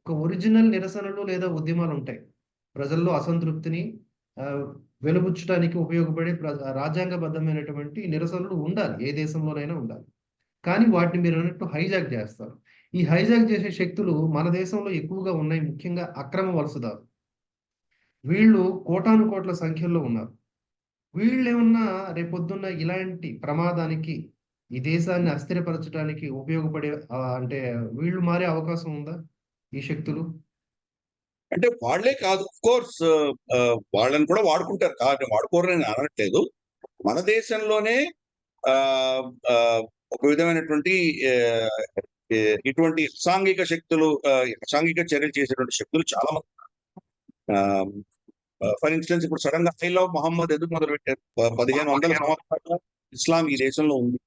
ఒక ఒరిజినల్ నిరసనలు లేదా ఉద్యమాలుంటాయి. ప్రజల్లో అసంతృప్తిని ఆహ్, వెలిబుచ్చడానికి ఉపయోగపడే రాజ్యాంగబద్ధమైనటువంటి నిరసనలు ఉండాలి. ఏ దేశంలోనైనా ఉండాలి. కానీ వాటిని మీరన్నట్టు హైజాక్ జేస్తారు. ఈ హైజాక్ జేసే శక్తులు మన దేశంలో ఎక్కువగా ఉన్నాయి. ముఖ్యంగా అక్రమ వలసదారులు. వీళ్ళు కోటానుకోట్ల సంఖ్యలో ఉన్నారు. వీళ్ళేమన్నా రేపొద్దున్న ఇలాంటి ప్రమాదానికి, ఈ దేశాన్ని అస్థిరపరచడానికి ఉపయోగపడే అంటే వీళ్ళు మారే అవకాశం ఉందా? ఈ శక్తులు? అంటే వాళ్ళే కాదు, ఆఫ్‌కోర్స్ వాళ్ళని కూడా వాడుకుంటారు. వాడుకోరని నేను అనట్లేదు. మన దేశంలోనే ఆహ్, ఆహ్, ఒక విధమైనటువంటి ఆహ్, ఇటువంటి అసాంఘిక చర్యలు చేసేటువంటి శక్తులు చాలా మంది. ఆహ్, ఫర్ ఇన్‌స్టెన్స్ ఇప్పుడు సడెన్‌గా ఐ లవ్ మొహమ్మద్ ఎందుకు మొదలుపెట్టారు? 1500 సంవత్సరాలుగా ఇస్లాం ఈ దేశంలో ఉంది.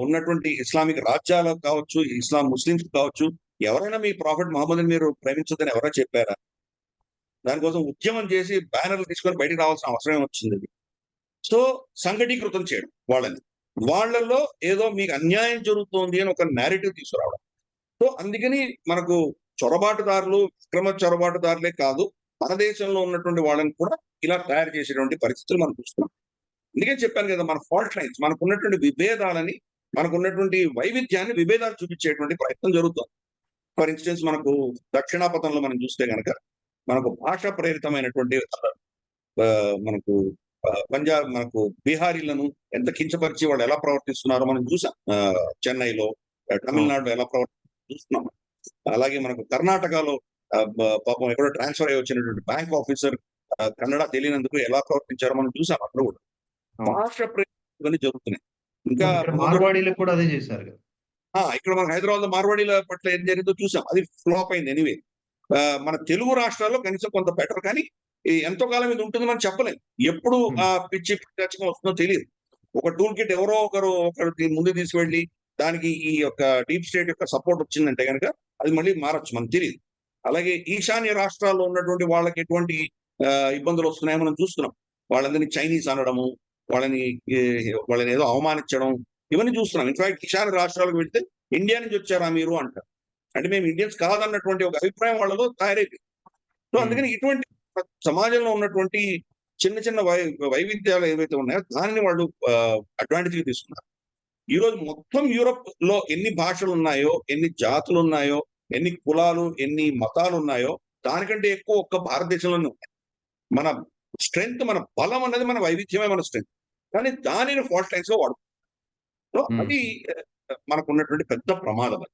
ఉన్నటువంటి ఇస్లామిక్ రాజ్యాలకు కావచ్చు, ఇస్లాం ముస్లిమ్స్ కావచ్చు, ఎవరైనా మీ ప్రాఫెట్ మొహమ్మద్‌ని మీరు ప్రేమించొద్దని ఎవరైనా చెప్పారా? దానికోసం ఉద్యమం చేసి బ్యానర్‌లు తీసుకొని బయటికి రావాల్సిన అవసరం ఏమొచ్చిందది? సో, సంఘటీకృతం చేయడం వాళ్ళని. వాళ్ళలో ఏదో మీకు అన్యాయం జరుగుతోంది అని ఒక నేరేటివ్ తీసుకురావడం. సో, అందుకని మనకు చొరబాటుదారులు, అక్రమ చొరబాటుదారులే కాదు, మన దేశంలో ఉన్నటువంటి వాళ్ళని కూడా ఇలా తయారు చేసేటువంటి పరిస్థితులు మనం చూస్తున్నాం. అందుకని చెప్పాను గదా! మన ఫాల్ట్ లైన్స్ మనకున్నటువంటి విభేదాలని, మనకున్నటువంటి వైవిధ్యాన్ని విభేదాలు చూపించేటువంటి ప్రయత్నం జరుగుతోంది. ఫర్ ఇన్‌స్టెన్స్ మనకు దక్షిణాపథంలో మనం చూస్తే గనక, మనకు భాషా ప్రేరితమైనటువంటి మనకు మనకు బీహారీలను ఎంత కించపరిచి వాళ్ళు ఎలా ప్రవర్తిస్తున్నారో మనం చూసాం. చెన్నైలో, అవును. తమిళనాడులో ఎలా చూస్తున్నాం. అలాగే మనకు కర్ణాటకలో పాపం ఎక్కడో ట్రాన్స్‌ఫర్ అయ్యి వచ్చినటువంటి బ్యాంక్ ఆఫీసర్ కన్నడ తెలియనందుకు ఎలా ప్రవర్తించారో మనం చూసాం అక్కడ కూడా. అవును. భాష ఇవన్నీ జరుగుతున్నాయి. ఇంకా మరి ఇక్కడ ముందు మార్వాడీలకు కూడా అదే జేశారు గదా! ఇక్కడ మన హైదరాబాద్‌లో మార్వాడీల పట్ల ఏం జరిగిందో చూసాం. అది ఫ్లాప్ అయింది ఎనీవే. మన తెలుగు రాష్ట్రాల్లో కనీసం కొంత బెటర్ కానీ, ఎంతో కాలం ఇది ఉంటుందని మనం చెప్పలేం. ఎప్పుడు హ్మ్. పిచ్చి పిచ్చాచకం వస్తుందో తెలీదు. ఒక టూల్ కిట్ ఎవరో ఒకరు దీన్ని ముందుకు తీసుకువెళ్ళి, దానికి ఈ యొక్క డీప్ స్టేట్ యొక్క సపోర్ట్ వచ్చిందంటే గనక, అది మళ్ళీ మారొచ్చు మనకు తెలీదు. అలాగే ఈశాన్య రాష్ట్రాల్లో ఉన్నటువంటి వాళ్ళకి ఎటువంటి ఇబ్బందులు వస్తున్నాయో మనం చూస్తున్నాం. వాళ్ళందరిని చైనీస్ అనడము, వాళ్ళని ఈ వాళ్ళని ఏదో అవమానించడం, ఇవన్నీ చూస్తున్నాం. ఇన్‌ఫాక్ట్ ఈశాన్య రాష్ట్రాలకు వెళ్తే, ఇండియా నుంచి వచ్చారా మీరు అంటారు. అంటే మేము ఇండియన్స్ కాదన్నటువంటి ఒక అభిప్రాయం వాళ్ళలో తయారైపోయింది. సో, హ్మ్. అందుకని ఇటువంటి సమాజంలో ఉన్నటువంటి చిన్న చిన్న వైవిధ్యాలు ఏవైతే ఉన్నాయో దానిని వాళ్ళు అడ్వాంటేజ్‌గా తీసుకున్నారు. ఈరోజు మొత్తం యూరప్‌లో ఎన్ని భాషలున్నాయో, ఎన్ని జాతులున్నాయో, ఎన్ని కులాలు, ఎన్ని మతాలున్నాయో దానికంటే ఎక్కువ ఒక్క భారతదేశంలోనే ఉన్నాయి. మన మన బలం అనేది మన వైవిధ్యమే మన స్ట్రెంగ్త్. కానీ దానిని ఫాల్ట్ లైన్స్‌గా వాడుకుంటున్నాం. సో, హ్మ్. అది మనకున్నటువంటి పెద్ద ప్రమాదం అది.